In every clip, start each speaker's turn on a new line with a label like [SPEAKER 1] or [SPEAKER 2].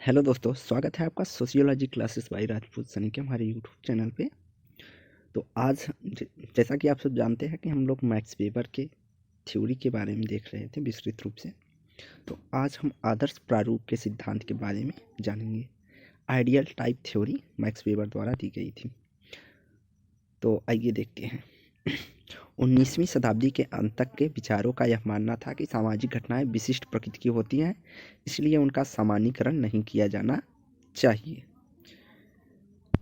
[SPEAKER 1] Hello दोस्तों, स्वागत है आपका sociology classes bye Rajput Sunny के हमारे यूट्यूब चैनल पे। तो आज जैसा कि आप सब जानते हैं कि हम लोग मैक्स वेबर के थ्योरी के बारे में देख रहे थे विस्तृत रूप से। तो आज हम आदर्श प्रारूप के सिद्धांत के बारे में जानेंगे। Ideal type theory max weber द्वारा दी गई थी। तो आइए देखते हैं। 19वीं शताब्दी के अंत तक के विचारों का यह मानना था कि सामाजिक घटनाएं विशिष्ट प्रकृति की होती हैं, इसलिए उनका सामान्यीकरण नहीं किया जाना चाहिए।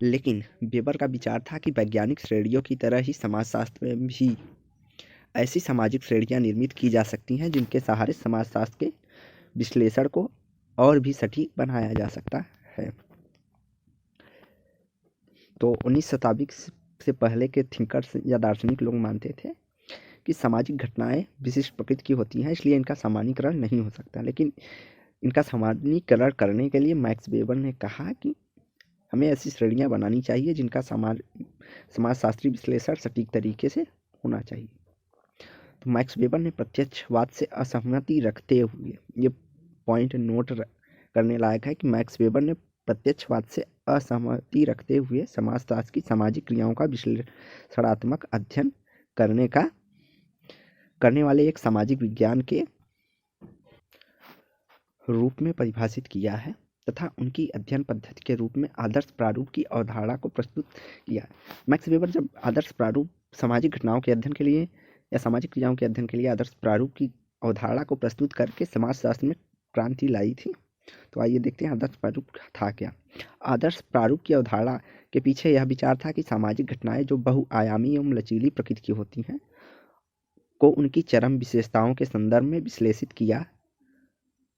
[SPEAKER 1] लेकिन वेबर का विचार था कि वैज्ञानिक श्रेणियों की तरह ही समाजशास्त्र में भी ऐसी सामाजिक श्रेणियां निर्मित की जा सकती हैं जिनके सहारे समाजशास्त्र के विश्लेषण को और भी सटीक बनाया जा सकता है। तो 19 शताब्दी से पहले के थिंकर्स या दार्शनिक लोग मानते थे कि सामाजिक घटनाएं विशिष्ट प्रकृति की होती हैं, इसलिए इनका सामान्यीकरण नहीं हो सकता। लेकिन इनका सामान्यीकरण करने के लिए मैक्स वेबर ने कहा कि हमें ऐसी श्रेणियां बनानी चाहिए जिनका समाजशास्त्री विश्लेषण सटीक तरीके से होना चाहिए। तो मैक्स वेबर ने प्रत्यक्षवाद से असहमति रखते हुए, ये पॉइंट नोट करने लायक है कि मैक्स वेबर ने प्रत्यक्षवाद से असहमति रखते हुए समाजशास्त्र की सामाजिक क्रियाओं का विश्लेषणात्मक अध्ययन करने वाले एक सामाजिक विज्ञान के रूप में परिभाषित किया है तथा उनकी अध्ययन पद्धति के रूप में आदर्श प्रारूप की अवधारणा को प्रस्तुत किया। मैक्स वेबर जब आदर्श प्रारूप सामाजिक घटनाओं के अध्ययन के लिए या सामाजिक क्रियाओं के अध्ययन के लिए आदर्श प्रारूप की अवधारणा को प्रस्तुत करके समाजशास्त्र में क्रांति लाई थी। तो आइए देखते हैं आदर्श प्रारूप था क्या। आदर्श प्रारूप की अवधारणा के पीछे यह विचार था कि सामाजिक घटनाएं जो बहुआयामी एवं लचीली प्रकृति की होती हैं को उनकी चरम विशेषताओं के संदर्भ में विश्लेषित किया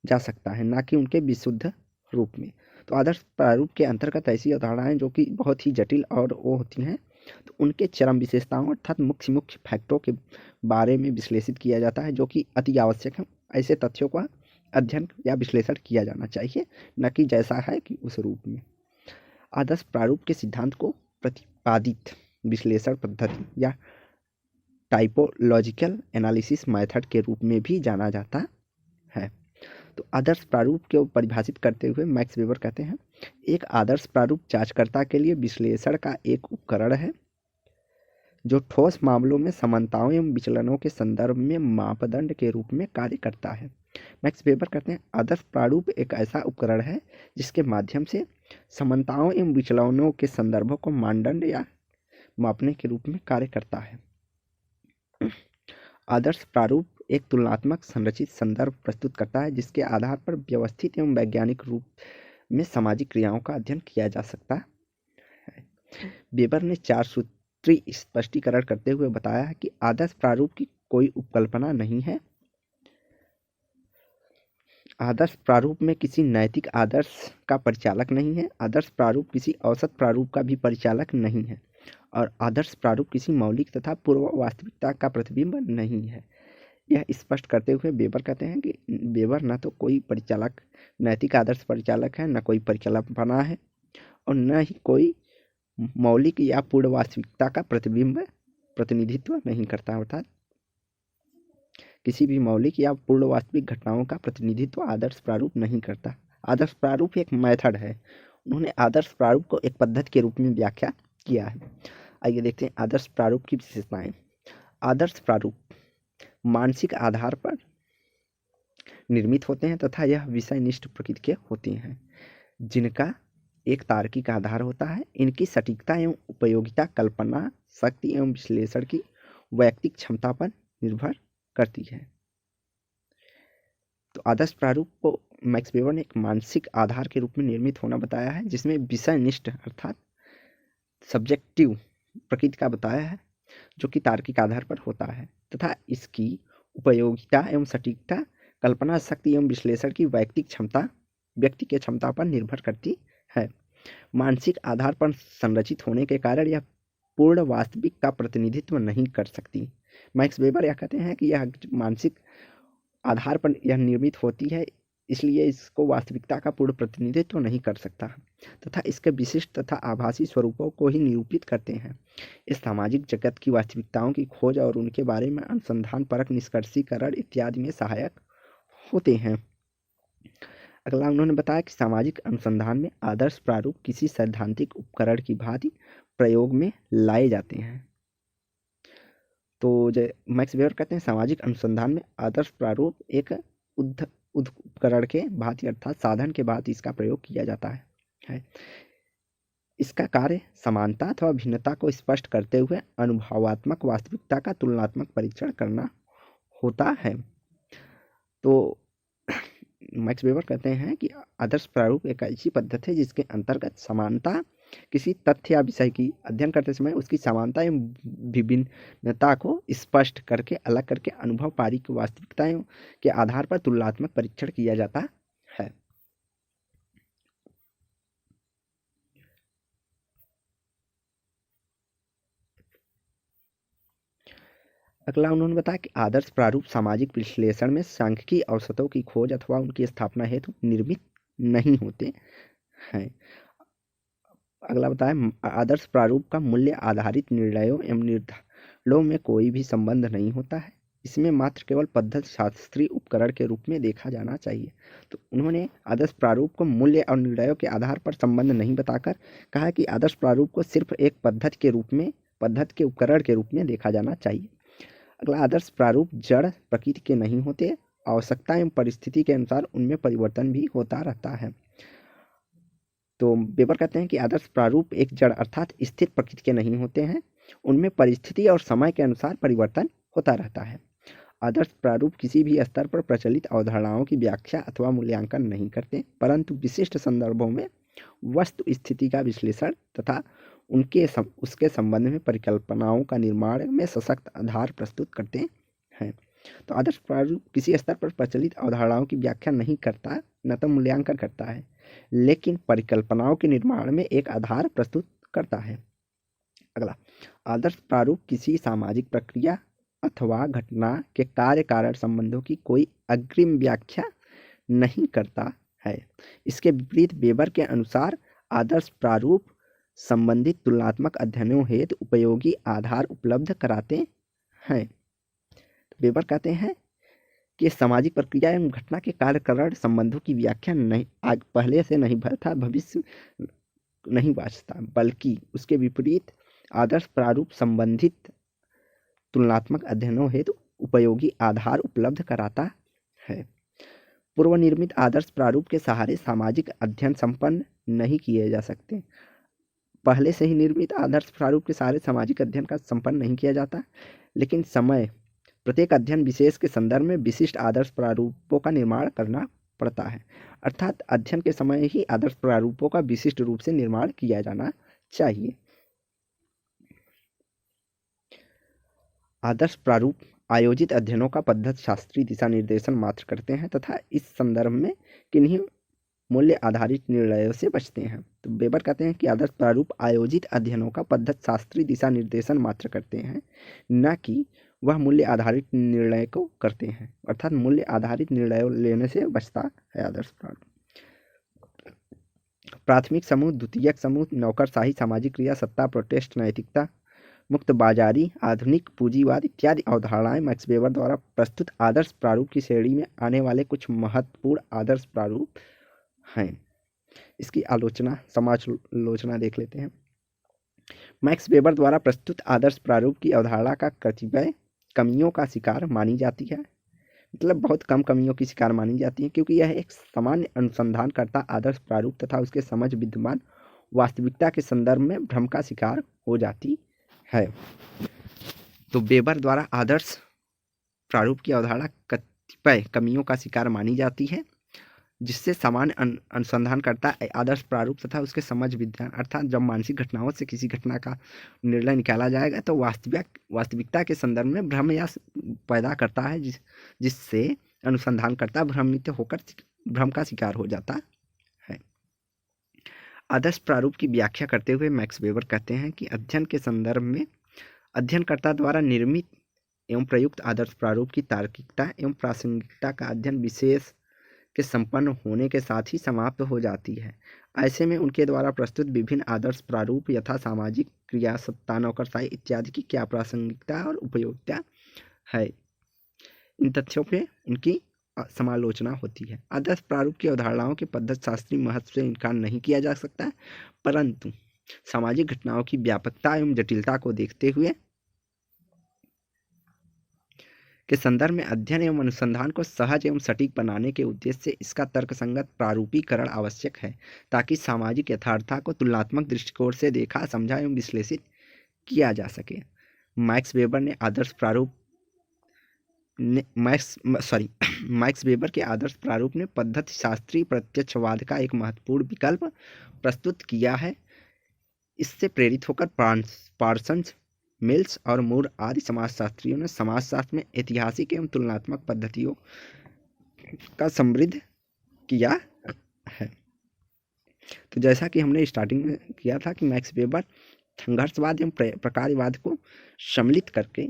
[SPEAKER 1] जा सकता है, ना कि उनके विशुद्ध रूप में। तो आदर्श प्रारूप के अंतर्गत ऐसी अवधारणाएं जो कि बहुत ही जटिल और वो होती हैं, तो उनके चरम विशेषताओं अर्थात मुख्य फैक्टों के बारे में विश्लेषित किया जाता है, जो कि अति आवश्यक है। ऐसे तथ्यों का अध्ययन या विश्लेषण किया जाना चाहिए, न कि जैसा है कि उस रूप में। आदर्श प्रारूप के सिद्धांत को प्रतिपादित विश्लेषण पद्धति या टाइपोलॉजिकल एनालिसिस मेथड के रूप में भी जाना जाता है। तो आदर्श प्रारूप को परिभाषित करते हुए मैक्स वेबर कहते हैं, एक आदर्श प्रारूप जांचकर्ता के लिए विश्लेषण का एक उपकरण है जो ठोस मामलों में समानताओं एवं विचलनों के संदर्भ में मापदंड के रूप में कार्य करता है। मैक्स वेबर कहते हैं, आदर्श प्रारूप एक ऐसा उपकरण है जिसके माध्यम से समानताओं एवं विचलनों के संदर्भों को मानदंड या मापने के रूप में कार्य करता है। आदर्श प्रारूप एक तुलनात्मक संरचित संदर्भ प्रस्तुत करता है जिसके आधार पर व्यवस्थित एवं वैज्ञानिक रूप में सामाजिक क्रियाओं का अध्ययन किया जा सकता है। वेबर ने 4 सूत्री स्पष्टीकरण करते हुए बताया है कि आदर्श प्रारूप की कोई उपकल्पना नहीं है। आदर्श प्रारूप में किसी नैतिक आदर्श का परिचालक नहीं है। आदर्श प्रारूप किसी औसत प्रारूप का भी परिचालक नहीं है और आदर्श प्रारूप किसी मौलिक तथा पूर्व वास्तविकता का प्रतिबिंब नहीं है। यह स्पष्ट करते हुए वेबर कहते हैं कि वेबर न तो कोई परिचालक नैतिक आदर्श परिचालक है, न कोई परिकल्पना है और न ही कोई मौलिक या पूर्ण वास्तविकता का प्रतिनिधित्व नहीं करता, अर्थात किसी भी मौलिक या पूर्ण वास्तविक घटनाओं का प्रतिनिधित्व आदर्श प्रारूप नहीं करता। आदर्श प्रारूप एक मेथड है। उन्होंने आदर्श प्रारूप को एक पद्धति के रूप में व्याख्या किया है। आइए देखते हैं आदर्श प्रारूप की विशेषताएं। आदर्श प्रारूप मानसिक आधार पर निर्मित होते हैं तथा यह विषयनिष्ठ प्रकृति के होते हैं, जिनका एक तार्किक आधार होता है। इनकी सटीकता एवं उपयोगिता कल्पना शक्ति एवं विश्लेषण की वैयक्तिक क्षमता पर निर्भर करती है। तो आदर्श प्रारूप को मैक्स वेबर ने एक मानसिक आधार के रूप में निर्मित होना बताया है, जिसमें विषयनिष्ठ अर्थात सब्जेक्टिव प्रकृति का बताया है, जो कि तार्किक आधार पर होता है तथा इसकी उपयोगिता एवं सटीकता कल्पना शक्ति एवं विश्लेषण की वैयक्तिक क्षमता व्यक्ति के क्षमता पर निर्भर करती है। मानसिक आधार पर संरचित होने के कारण यह पूर्ण वास्तविक का प्रतिनिधित्व नहीं कर सकती। मैक्स वेबर यह कहते हैं कि यह मानसिक आधार पर यह निर्मित होती है, इसलिए इसको वास्तविकता का पूर्ण प्रतिनिधित्व नहीं कर सकता तथा इसके विशिष्ट तथा आभासी स्वरूपों को ही निरूपित करते हैं। इस सामाजिक जगत की वास्तविकताओं की खोज और उनके बारे में अनुसंधान परक निष्कर्षीकरण इत्यादि में सहायक होते हैं। अगला उन्होंने बताया कि सामाजिक अनुसंधान में आदर्श प्रारूप किसी सैद्धांतिक उपकरण की भांति प्रयोग में लाए जाते हैं। तो मैक्स वेबर कहते हैं सामाजिक अनुसंधान में आदर्श प्रारूप एक उपकरण के भांति अर्थात साधन के भांति इसका प्रयोग किया जाता है। इसका कार्य समानता अथवा भिन्नता को स्पष्ट करते हुए अनुभवात्मक वास्तविकता का तुलनात्मक परीक्षण करना होता है। तो मैक्स वेबर कहते हैं कि आदर्श प्रारूप एक ऐसी पद्धति है जिसके अंतर्गत समानता किसी तथ्य या विषय की अध्ययन करते समय उसकी समानता एवं विभिन्नता को स्पष्ट करके अलग करके अनुभव पारी की वास्तविकताओं के आधार पर तुलनात्मक परीक्षण किया जाता है। अगला उन्होंने बताया कि आदर्श प्रारूप सामाजिक विश्लेषण में सांख्यिकीय औसतों की खोज अथवा उनकी स्थापना हेतु निर्मित नहीं होते हैं। अगला बताया आदर्श प्रारूप का मूल्य आधारित निर्णयों एवं निर्धारणों में कोई भी संबंध नहीं होता है। इसमें मात्र केवल पद्धति शास्त्रीय उपकरण के रूप में देखा जाना चाहिए। तो उन्होंने आदर्श प्रारूप को मूल्य और निर्णयों के आधार पर संबंध नहीं बताकर कहा कि आदर्श प्रारूप को सिर्फ एक पद्धति के उपकरण के रूप में देखा जाना चाहिए। अगला आदर्श प्रारूप जड़ प्रकृति के नहीं होते, आवश्यकता एवं परिस्थिति के अनुसार उनमें परिवर्तन भी होता रहता है। तो वेबर कहते हैं कि आदर्श प्रारूप एक जड़ अर्थात स्थिर प्रकृति के नहीं होते हैं, उनमें परिस्थिति और समय के अनुसार परिवर्तन होता रहता है। आदर्श प्रारूप किसी भी स्तर पर प्रचलित अवधारणाओं की व्याख्या अथवा मूल्यांकन नहीं करते, परंतु विशिष्ट संदर्भों में वस्तु स्थिति का विश्लेषण तथा उसके संबंध में परिकल्पनाओं का निर्माण में सशक्त आधार प्रस्तुत करते हैं। तो आदर्श प्रारूप किसी स्तर पर प्रचलित अवधारणाओं की व्याख्या नहीं करता, न तो मूल्यांकन करता है, लेकिन परिकल्पनाओं के निर्माण में एक आधार प्रस्तुत करता है। अगला, आदर्श प्रारूप किसी सामाजिक प्रक्रिया अथवा घटना के कार्य कारण संबंधों की कोई अग्रिम व्याख्या नहीं करता है। इसके विपरीत वेबर के अनुसार आदर्श प्रारूप संबंधित तुलनात्मक अध्ययनों हेतु उपयोगी आधार उपलब्ध कराते हैं। वेबर कहते हैं कि सामाजिक प्रक्रिया एवं घटना के कार्य कारण संबंधों की व्याख्या नहीं आज पहले से नहीं तथा भविष्य नहीं वाचता, बल्कि उसके विपरीत आदर्श प्रारूप संबंधित तुलनात्मक अध्ययनों हेतु उपयोगी आधार उपलब्ध कराता है। पूर्व निर्मित आदर्श प्रारूप के सहारे सामाजिक अध्ययन संपन्न नहीं किए जा सकते। पहले से ही निर्मित आदर्श प्रारूप के सहारे सामाजिक अध्ययन का संपन्न नहीं किया जाता, लेकिन प्रत्येक अध्ययन विशेष के संदर्भ में विशिष्ट आदर्श प्रारूपों का निर्माण करना पड़ता है। अर्थात अध्ययन के समय ही आदर्श प्रारूपों का विशिष्ट रूप से निर्माण किया जाना चाहिए। आदर्श प्रारूप आयोजित अध्ययनों का पद्धति शास्त्रीय दिशा निर्देशन मात्र करते हैं तथा इस संदर्भ में किन्हीं मूल्य आधारित निर्णयों से बचते हैं। तो वेबर कहते हैं कि आदर्श प्रारूप आयोजित अध्ययनों का पद्धति शास्त्रीय दिशा निर्देशन मात्र करते हैं, न कि वह मूल्य आधारित निर्णय को करते हैं। अर्थात मूल्य आधारित निर्णय लेने से बचता है आदर्श प्रारूप। प्राथमिक समूह, द्वितीयक समूह, नौकरशाही, सामाजिक क्रिया, सत्ता, प्रोटेस्ट, नैतिकता, मुक्त बाजारी, आधुनिक पूंजीवाद इत्यादि अवधारणाएं मैक्स वेबर द्वारा प्रस्तुत आदर्श प्रारूप की श्रेणी में आने वाले कुछ महत्वपूर्ण आदर्श प्रारूप हैं। इसकी समालोचना देख लेते हैं। मैक्स वेबर द्वारा प्रस्तुत आदर्श प्रारूप की अवधारणा का कतिपय कमियों का शिकार मानी जाती है, मतलब बहुत कम कमियों की शिकार मानी जाती है, क्योंकि यह एक सामान्य अनुसंधान करता आदर्श प्रारूप तथा उसके समझ विद्यमान वास्तविकता के संदर्भ में भ्रम का शिकार हो जाती है। तो वेबर द्वारा आदर्श प्रारूप की अवधारणा कतिपय कमियों का शिकार मानी जाती है, जिससे सामान्य अनुसंधान करता आदर्श प्रारूप तथा उसके समझ विज्ञान अर्थात जब मानसिक घटनाओं से किसी घटना का निर्णय निकाला जाएगा तो वास्तविकता के संदर्भ में भ्रम या पैदा करता है, जिससे अनुसंधानकर्ता भ्रमित होकर भ्रम का शिकार हो जाता है। आदर्श प्रारूप की व्याख्या करते हुए मैक्स वेबर कहते हैं कि अध्ययन के संदर्भ में अध्ययनकर्ता द्वारा निर्मित एवं प्रयुक्त आदर्श प्रारूप की तार्किकता एवं प्रासंगिकता का अध्ययन विशेष के संपन्न होने के साथ ही समाप्त हो जाती है। ऐसे में उनके द्वारा प्रस्तुत विभिन्न आदर्श प्रारूप यथा सामाजिक क्रिया, सत्ता, नौकरशाही इत्यादि की क्या प्रासंगिकता और उपयोगिता है, इन तथ्यों पे उनकी समालोचना होती है। आदर्श प्रारूप की अवधारणाओं के पद्धति शास्त्रीय महत्व से इनकार नहीं किया जा सकता है, परंतु सामाजिक घटनाओं की व्यापकता एवं जटिलता को देखते हुए के संदर्भ में अध्ययन एवं अनुसंधान को सहज एवं सटीक बनाने के उद्देश्य से इसका तर्कसंगत प्रारूपीकरण आवश्यक है, ताकि सामाजिक यथार्थता को तुलनात्मक दृष्टिकोण से देखा, समझा एवं विश्लेषित किया जा सके। मैक्स वेबर ने आदर्श प्रारूप ने मैक्स वेबर के आदर्श प्रारूप ने पद्धति शास्त्रीय प्रत्यक्षवाद का एक महत्वपूर्ण विकल्प प्रस्तुत किया है। इससे प्रेरित होकर पार्सन्स, मिल्स और मूर आदि समाजशास्त्रियों ने समाजशास्त्र में ऐतिहासिक एवं तुलनात्मक पद्धतियों का समृद्ध किया है। तो जैसा कि हमने स्टार्टिंग में किया था कि मैक्स वेबर संघर्षवाद एवं प्रकारवाद को सम्मिलित करके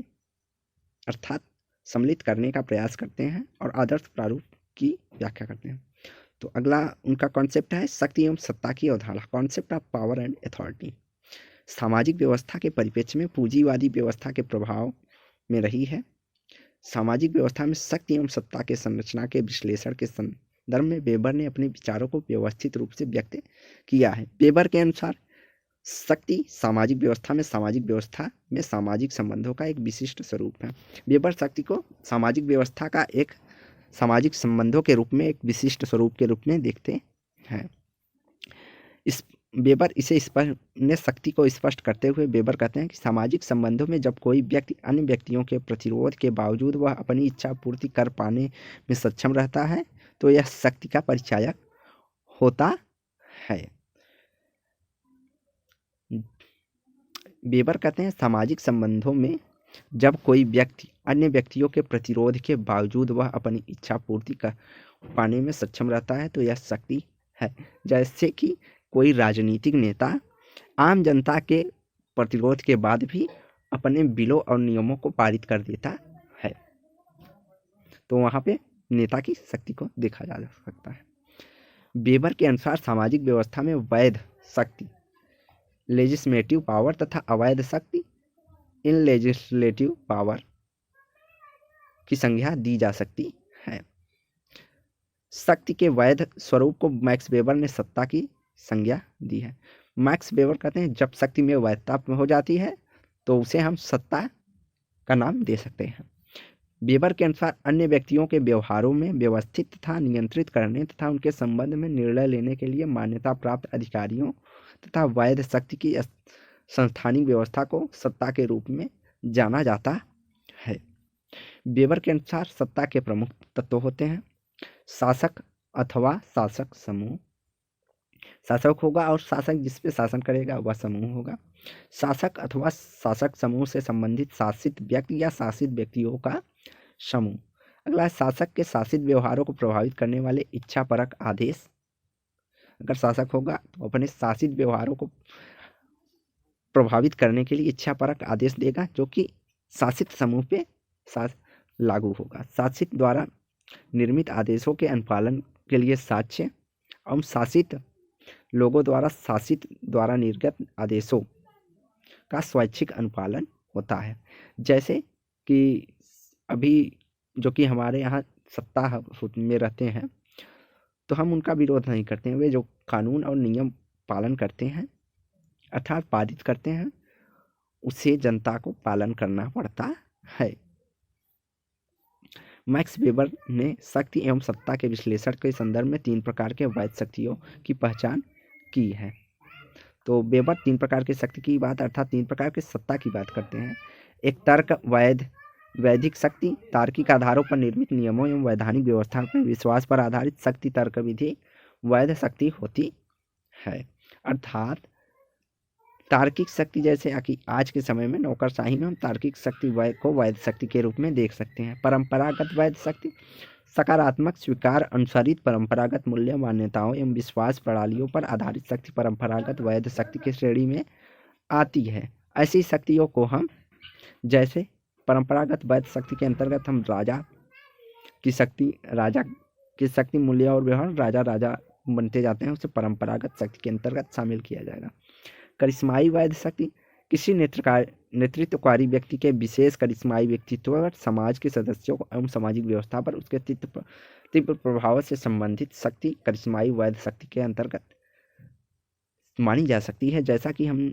[SPEAKER 1] अर्थात सम्मिलित करने का प्रयास करते हैं और आदर्श प्रारूप की व्याख्या करते हैं। तो अगला उनका कॉन्सेप्ट है शक्ति एवं सत्ता की अवधारणा, concept of power and authority. सामाजिक व्यवस्था के परिप्रेक्ष्य में पूंजीवादी व्यवस्था के प्रभाव में रही है। सामाजिक व्यवस्था में शक्ति एवं सत्ता के संरचना के विश्लेषण के संदर्भ में वेबर ने अपने विचारों को व्यवस्थित रूप से व्यक्त किया है। वेबर के अनुसार शक्ति सामाजिक व्यवस्था में सामाजिक संबंधों का एक विशिष्ट स्वरूप है। वेबर शक्ति को सामाजिक व्यवस्था का एक सामाजिक संबंधों के रूप में एक विशिष्ट स्वरूप के रूप में देखते हैं। वेबर इसे शक्ति को स्पष्ट करते हुए वेबर कहते हैं कि सामाजिक संबंधों में जब कोई व्यक्ति अन्य व्यक्तियों के प्रतिरोध के बावजूद वह अपनी इच्छा पूर्ति कर पाने में सक्षम रहता है तो यह शक्ति का परिचायक होता है। वेबर कहते हैं सामाजिक संबंधों में जब कोई व्यक्ति अन्य व्यक्तियों के प्रतिरोध के बावजूद वह अपनी इच्छा पूर्ति कर पाने में सक्षम रहता है तो यह शक्ति है। जैसे कि कोई राजनीतिक नेता आम जनता के प्रतिरोध के बाद भी अपने बिलों और नियमों को पारित कर देता है तो वहाँ पे नेता की शक्ति को देखा जा सकता है। वेबर के अनुसार सामाजिक व्यवस्था में वैध शक्ति लेजिस्लेटिव पावर तथा अवैध शक्ति इन लेजिस्लेटिव पावर की संज्ञा दी जा सकती है। शक्ति के वैध स्वरूप को मैक्स वेबर ने सत्ता की संज्ञा दी है। मैक्स वेबर कहते हैं जब शक्ति में वैधता हो जाती है तो उसे हम सत्ता का नाम दे सकते हैं। वेबर के अनुसार अन्य व्यक्तियों के व्यवहारों में व्यवस्थित तथा नियंत्रित करने तथा उनके संबंध में निर्णय लेने के लिए मान्यता प्राप्त अधिकारियों तथा वैध शक्ति की संस्थानिक व्यवस्था को सत्ता के रूप में जाना जाता है। वेबर के अनुसार सत्ता के प्रमुख तत्व होते हैं शासक अथवा शासक समूह। शासक होगा और शासक जिस पे शासन करेगा वह समूह होगा। शासक अथवा शासक समूह से संबंधित शासित व्यक्ति या शासित व्यक्तियों का समूह। अगला शासक के शासित व्यवहारों को प्रभावित करने वाले इच्छापरक आदेश। अगर शासक होगा तो अपने शासित व्यवहारों को प्रभावित करने के लिए इच्छापरक आदेश देगा जो कि शासित समूह पे लागू होगा। शासित द्वारा निर्मित आदेशों के अनुपालन के लिए साक्ष्य एवं शासित लोगों द्वारा शासित द्वारा निर्गत आदेशों का स्वैच्छिक अनुपालन होता है। जैसे कि अभी जो कि हमारे यहाँ सत्ता में रहते हैं तो हम उनका विरोध नहीं करते हैं, वे जो कानून और नियम पालन करते हैं अर्थात पारित करते हैं उसे जनता को पालन करना पड़ता है। मैक्स वेबर ने शक्ति एवं सत्ता के विश्लेषण के संदर्भ में 3 प्रकार के वैध शक्तियों की पहचान की है। तो वेबर 3 प्रकार की शक्ति की बात अर्थात 3 प्रकार की सत्ता की बात करते हैं। एक तर्क वैधिक शक्ति, तार्किक आधारों पर निर्मित नियमों एवं वैधानिक व्यवस्था में विश्वास पर आधारित शक्ति तर्क विधि वैध शक्ति होती है। अर्थात तार्किक शक्ति जैसे कि आज के समय में नौकरशाही में हम तार्किक शक्ति को वैध शक्ति के रूप में देख सकते हैं। परंपरागत वैध शक्ति सकारात्मक स्वीकार अनुसारित परंपरागत मूल्य मान्यताओं एवं विश्वास प्रणालियों पर आधारित शक्ति परंपरागत वैध शक्ति की श्रेणी में आती है। ऐसी शक्तियों को हम जैसे परंपरागत वैध शक्ति के अंतर्गत हम राजा की शक्ति मूल्य और व्यवहार राजा बनते जाते हैं उसे परंपरागत शक्ति के अंतर्गत शामिल किया जाएगा। करिश्माई वैध शक्ति किसी नेतृत्वकारी व्यक्ति के विशेष करिश्माई व्यक्तित्व पर समाज के सदस्यों एवं सामाजिक व्यवस्था पर उसके तीव्र प्रभाव से संबंधित शक्ति करिश्माई वैध शक्ति के अंतर्गत मानी जा सकती है। जैसा कि हम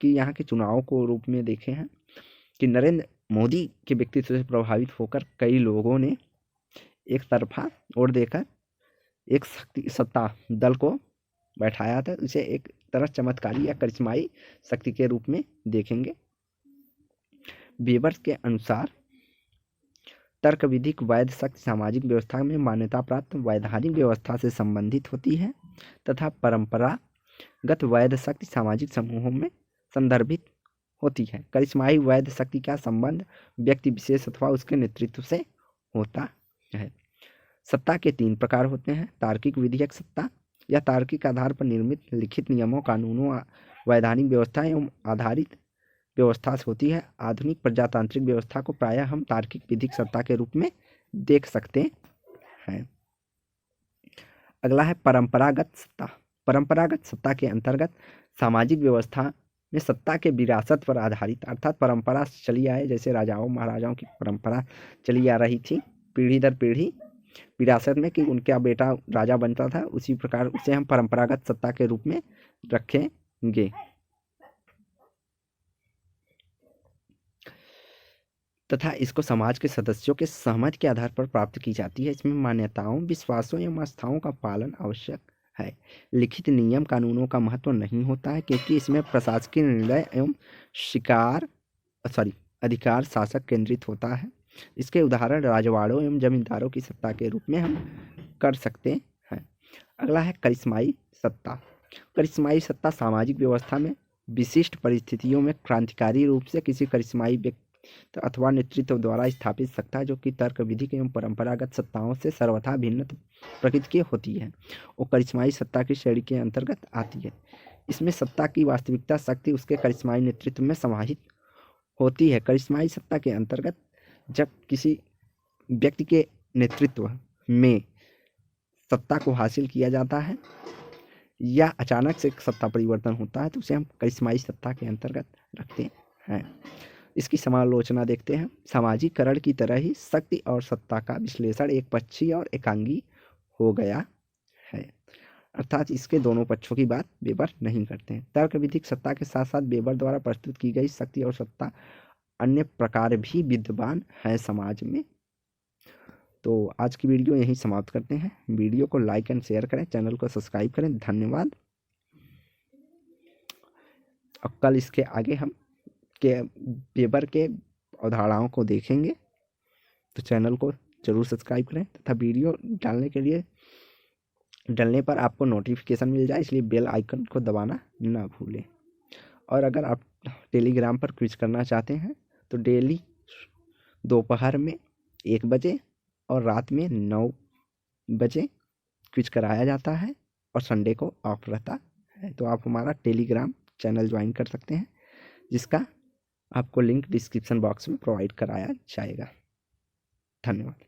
[SPEAKER 1] यहाँ के चुनाव को रूप में देखे हैं कि नरेंद्र मोदी के व्यक्तित्व से प्रभावित होकर कई लोगों ने एक तरफा वोट देकर एक सत्ता दल को बैठाया था। उसे एक तरह चमत्कारी या करिश्माई शक्ति के रूप में देखेंगे। वेबर के अनुसार तर्क विधिक वैध शक्ति सामाजिक व्यवस्था में मान्यता प्राप्त वैधानिक व्यवस्था से संबंधित होती है तथा परंपरागत वैध शक्ति सामाजिक समूहों में संदर्भित होती है। करिश्माई वैध शक्ति का संबंध व्यक्ति विशेष अथवा उसके नेतृत्व से होता है। सत्ता के 3 प्रकार होते हैं। तार्किक विधियक सत्ता या तार्किक आधार पर निर्मित लिखित नियमों कानूनों वैधानिक व्यवस्था एवं आधारित व्यवस्था से होती है। आधुनिक प्रजातांत्रिक व्यवस्था को प्रायः हम तार्किक विधिक सत्ता के रूप में देख सकते हैं। अगला है परंपरागत सत्ता। परंपरागत सत्ता के अंतर्गत सामाजिक व्यवस्था में सत्ता के विरासत पर आधारित अर्थात परंपरा चली आए, जैसे राजाओं महाराजाओं की परंपरा चली आ रही थी पीढ़ी दर पीढ़ी विरासत में कि उनका बेटा राजा बनता था, उसी प्रकार उसे हम परंपरागत सत्ता के रूप में रखेंगे। तथा इसको समाज के सदस्यों के सहमति के आधार पर प्राप्त की जाती है। इसमें मान्यताओं विश्वासों एवं आस्थाओं का पालन आवश्यक है। लिखित नियम कानूनों का महत्व नहीं होता है क्योंकि इसमें प्रशासकीय निर्णय एवं अधिकार शासक केंद्रित होता है। इसके उदाहरण राजवाड़ों एवं जमींदारों की सत्ता के रूप में हम कर सकते हैं। अगला है करिश्माई सत्ता। करिश्माई सत्ता सामाजिक व्यवस्था में विशिष्ट परिस्थितियों में क्रांतिकारी रूप से किसी करिश्माई व्यक्ति अथवा नेतृत्व द्वारा स्थापित सत्ता जो कि तर्क विधिक एवं परंपरागत सत्ताओं से सर्वथा भिन्न प्रकृति की होती है, वो करिश्माई सत्ता की श्रेणी के अंतर्गत आती है। इसमें सत्ता की वास्तविकता शक्ति उसके करिश्माई नेतृत्व में समाहित होती है। करिश्माई सत्ता के अंतर्गत जब किसी व्यक्ति के नेतृत्व में सत्ता को हासिल किया जाता है या अचानक से सत्ता परिवर्तन होता है तो उसे हम करिश्माई सत्ता के अंतर्गत रखते हैं। इसकी समालोचना देखते हैं। सामाजिकरण की तरह ही शक्ति और सत्ता का विश्लेषण एक पक्षी और एकांगी हो गया है, अर्थात इसके दोनों पक्षों की बात वेबर नहीं करते हैं। तर्क विधिक सत्ता के साथ साथ वेबर द्वारा प्रस्तुत की गई शक्ति और सत्ता अन्य प्रकार भी विद्यमान है समाज में। तो आज की वीडियो यहीं समाप्त करते हैं। वीडियो को लाइक एंड शेयर करें, चैनल को सब्सक्राइब करें। धन्यवाद। और कल इसके आगे हम के वेबर के अवधारणाओं को देखेंगे, तो चैनल को जरूर सब्सक्राइब करें तथा वीडियो डालने पर आपको नोटिफिकेशन मिल जाए, इसलिए बेल आइकन को दबाना ना भूलें। और अगर आप टेलीग्राम पर क्विज करना चाहते हैं तो डेली दोपहर में 1 बजे और रात में 9 बजे क्विज कराया जाता है और संडे को ऑफ रहता है। तो आप हमारा टेलीग्राम चैनल ज्वाइन कर सकते हैं, जिसका आपको लिंक डिस्क्रिप्शन बॉक्स में प्रोवाइड कराया जाएगा। धन्यवाद।